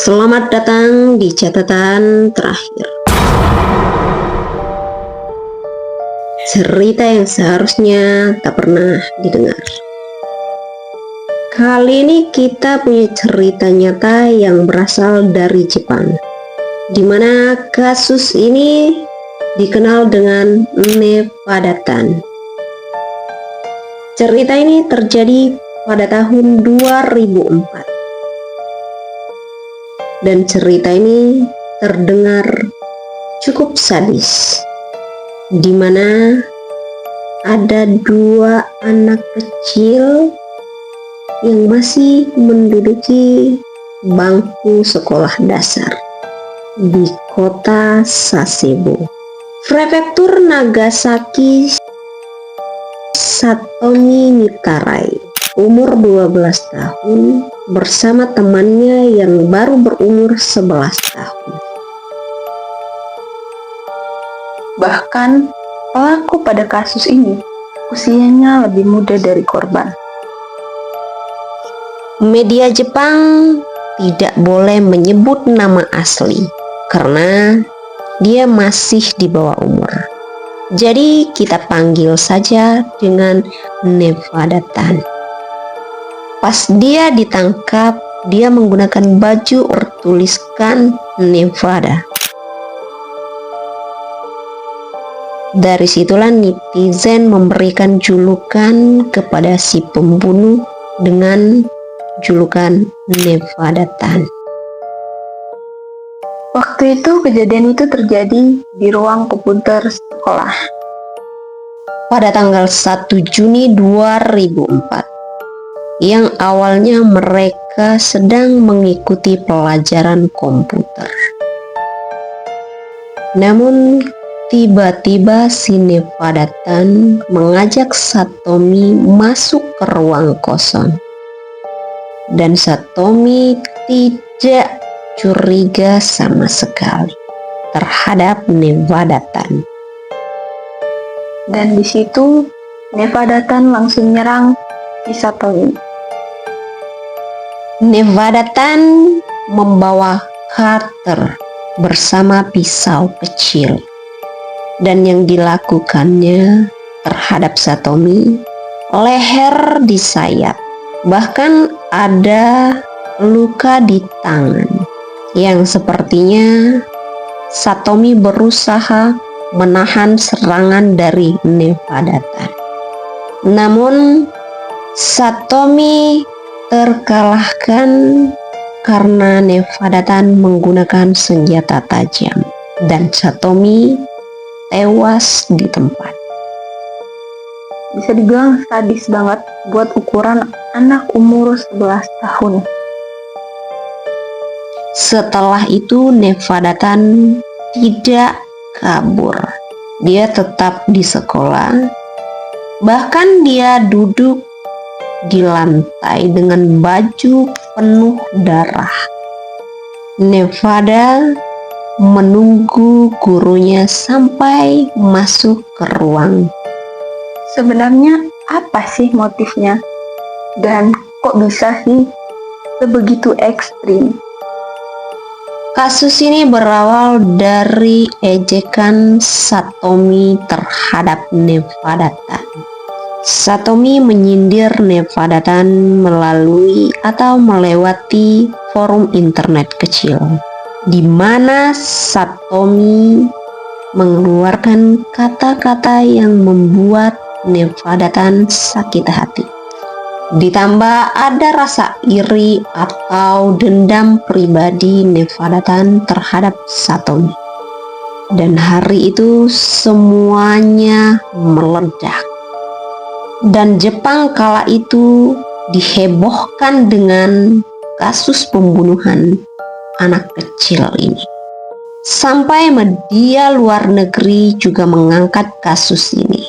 Selamat datang di catatan terakhir. Cerita yang seharusnya tak pernah didengar. Kali ini kita punya cerita nyata yang berasal dari Jepang, di mana kasus ini dikenal dengan Nephadatan. Cerita ini terjadi pada tahun 2004. Dan cerita ini terdengar cukup sadis, di mana ada dua anak kecil yang masih menduduki bangku sekolah dasar di kota Sasebo, prefektur Nagasaki. Satomi Mitarai, umur 12 tahun, bersama temannya yang baru berumur 11 tahun. Bahkan pelaku pada kasus ini usianya lebih muda dari korban. Media Jepang tidak boleh menyebut nama asli karena dia masih di bawah umur. Jadi kita panggil saja dengan Nephadatan. Pas dia ditangkap, dia menggunakan baju bertuliskan Nevada. Dari situlah netizen memberikan julukan kepada si pembunuh dengan julukan Nephadatan. Waktu itu kejadian itu terjadi di ruang komputer sekolah. Pada tanggal 1 Juni 2004, yang awalnya mereka sedang mengikuti pelajaran komputer. Namun tiba-tiba si Nephadatan mengajak Satomi masuk ke ruang kosong. Dan Satomi tidak curiga sama sekali terhadap Nephadatan. Dan di situ Nephadatan langsung nyerang si Satomi. Nephadatan membawa cutter bersama pisau kecil, dan yang dilakukannya terhadap Satomi, leher disayat, bahkan ada luka di tangan yang sepertinya Satomi berusaha menahan serangan dari Nephadatan. Namun Satomi terkalahkan karena Nephadatan menggunakan senjata tajam dan Satomi tewas di tempat. Bisa dibilang sadis banget buat ukuran anak umur 11 tahun. Setelah itu Nephadatan tidak kabur. Dia tetap di sekolah. Bahkan dia duduk di lantai dengan baju penuh darah. Nephada menunggu gurunya sampai masuk ke ruang. Sebenarnya apa sih motifnya? Dan kok bisa sih sebegitu ekstrim? Kasus ini berawal dari ejekan Satomi terhadap Nephadatan. Satomi menyindir Nephadatan melalui atau melewati forum internet kecil, di mana Satomi mengeluarkan kata-kata yang membuat Nephadatan sakit hati. Ditambah ada rasa iri atau dendam pribadi Nephadatan terhadap Satomi. Dan hari itu semuanya meledak. Dan Jepang kala itu dihebohkan dengan kasus pembunuhan anak kecil ini. Sampai media luar negeri juga mengangkat kasus ini.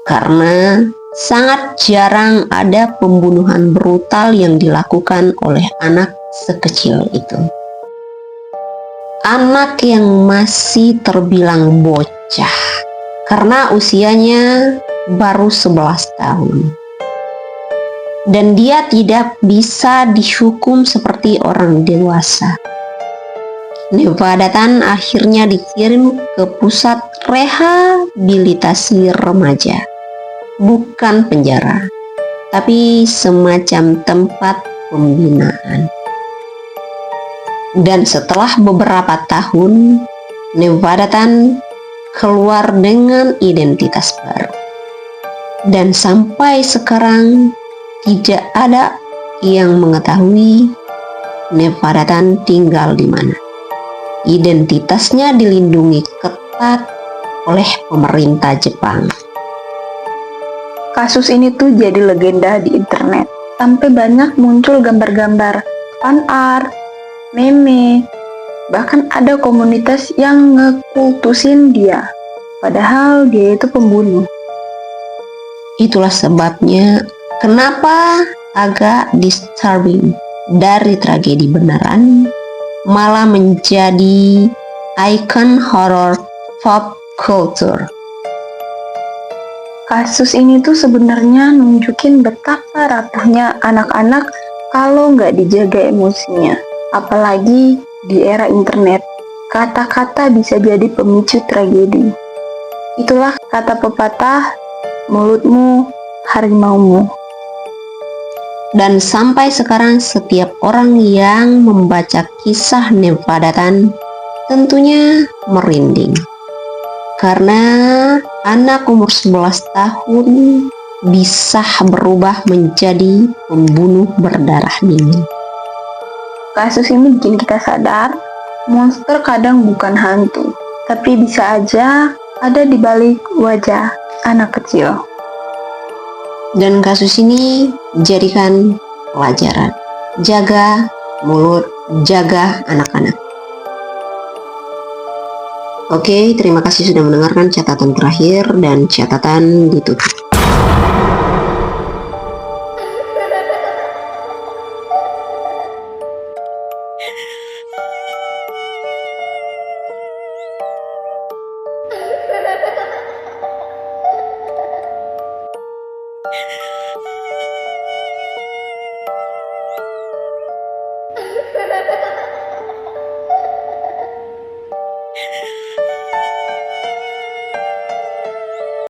Karena sangat jarang ada pembunuhan brutal yang dilakukan oleh anak sekecil itu. Anak yang masih terbilang bocah karena usianya baru 11 tahun. dan dia tidak bisa dihukum seperti orang dewasa. Nevada Tan akhirnya dikirim ke pusat rehabilitasi remaja, bukan penjara, tapi semacam tempat pembinaan. Dan setelah beberapa tahun, Nevada Tan keluar dengan identitas baru. Dan sampai sekarang tidak ada yang mengetahui Nevada Tan tinggal di mana. Identitasnya dilindungi ketat oleh pemerintah Jepang. Kasus ini tuh jadi legenda di internet. Sampai banyak muncul gambar-gambar fan art, meme, bahkan ada komunitas yang ngekultusin dia. Padahal dia itu pembunuh. Itulah sebabnya kenapa agak disturbing dari tragedi beneran malah menjadi ikon horor pop culture. Kasus ini tuh sebenarnya nunjukin betapa rapuhnya anak-anak kalau nggak dijaga emosinya. Apalagi di era internet, kata-kata bisa jadi pemicu tragedi. Itulah kata pepatah, mulutmu harimaumu. Dan sampai sekarang setiap orang yang membaca kisah Nevada Tan tentunya merinding. Karena anak umur 11 tahun bisa berubah menjadi pembunuh berdarah dingin. Kasus ini bikin kita sadar, monster kadang bukan hantu, tapi bisa aja ada di balik wajah anak kecil. Dan kasus ini jadikan pelajaran. Jaga mulut, jaga anak-anak. Oke, terima kasih sudah mendengarkan catatan terakhir dan catatan ditutup.